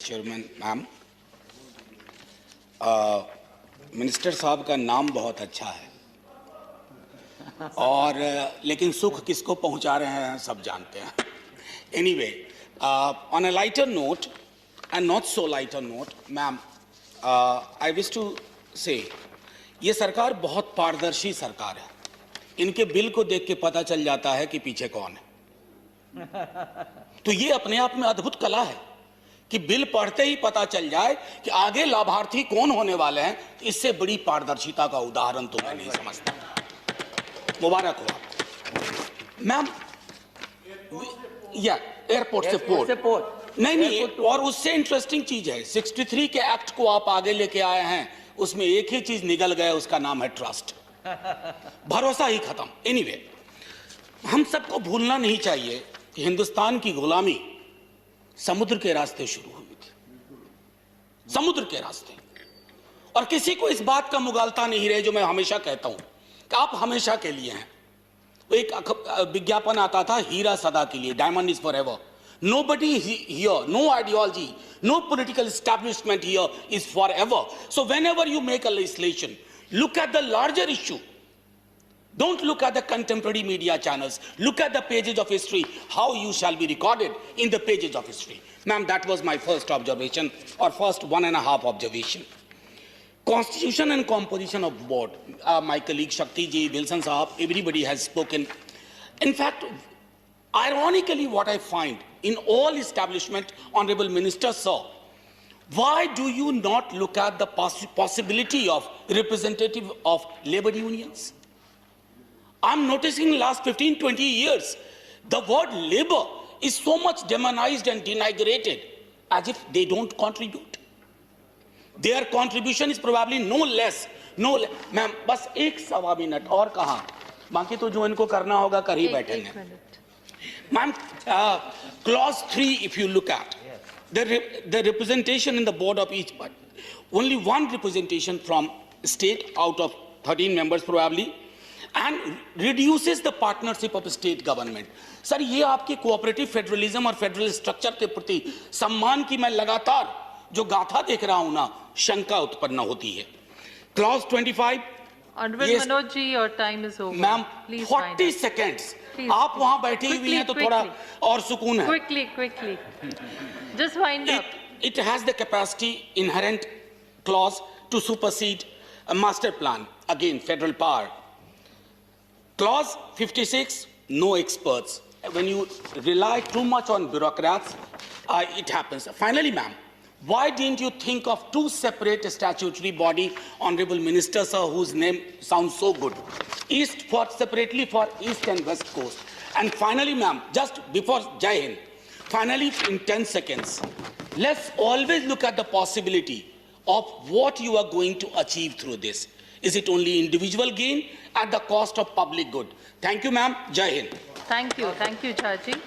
Chairman ma'am, minister साहब का नाम बहुत अच्छा है और लेकिन सुख किसको पहुंचा रहे हैं सब जानते हैं. Anyway, on a lighter note and not so lighter note, ma'am, I wish to say ये सरकार बहुत पारदर्शी सरकार है. इनके बिल को देख के पता चल जाता है कि पीछे कौन है. तो ये अपने आप में अद्भुत कला है कि बिल पढ़ते ही पता चल जाए कि आगे लाभार्थी कौन होने वाले हैं. इससे बड़ी पारदर्शिता का उदाहरण तो मैं नहीं समझता. मुबारक हो आपको मैम. या एयरपोर्ट से पोर्ट नहीं, और उससे इंटरेस्टिंग चीज है 63 के एक्ट को आप आगे लेके आए हैं. उसमें एक ही चीज निकल गया, उसका नाम है ट्रस्ट. भरोसा ही खत्म. एनीवे, हम सबको भूलना नहीं चाहिए कि हिंदुस्तान की गुलामी समुद्र के रास्ते शुरू हुई थी. समुद्र के रास्ते. और किसी को इस बात का मुगालता नहीं रहे जो मैं हमेशा कहता हूं कि आप हमेशा के लिए हैं. एक विज्ञापन आता था हीरा सदा के लिए, diamond is forever. Nobody here, no ideology, no political establishment here is forever. So whenever you make a legislation, look at the larger issue. Don't look at the contemporary media channels. Look at the pages of history, how you shall be recorded in the pages of history. Ma'am, that was my first observation, or first 1.5 observation. Constitution and composition of board. My colleague Shakti ji, Wilson Sahab, everybody has spoken. In fact, ironically, what I find in all establishment, Honorable Minister Sir, why do you not look at the possibility of representative of labor unions? I'm noticing last 15-20 years, the word labor is so much demonized and denigrated as if they don't contribute. Their contribution is probably no less. Ma'am, बस एक सवा minute और कहा, बाकी तो जो इनको करना होगा कर ही बैठेंगे. Ma'am, clause 3, if you look at the representation in the board of each party, only one representation from state out of 13 members probably, and reduces the partnership of state government. Sir, ये आपकी cooperative federalism और federal structure के प्रति सम्मान की मैं लगातार जो गाथा देख रहा हूं ना, शंका उत्पन्न होती है. Clause 25. Honorable Manoj ji, your time is over. Ma'am, 40 seconds. आप वहां बैठी हुई हैं तो थोड़ा और सुकून है. Quickly. Just wind up. It has the capacity, inherent clause to supersede a master plan. Again, federal power. Clause 56, no experts. When you rely too much on bureaucrats, it happens. Finally, ma'am, why didn't you think of two separate statutory body, Honorable Minister Sir, whose name sounds so good? East separately for East and West Coast. And finally, ma'am, just before Jai Hind, finally in 10 seconds, let's always look at the possibility of what you are going to achieve through this. Is it only individual gain at the cost of public good? Thank you, ma'am. Jai Hind. Thank you, Chachi.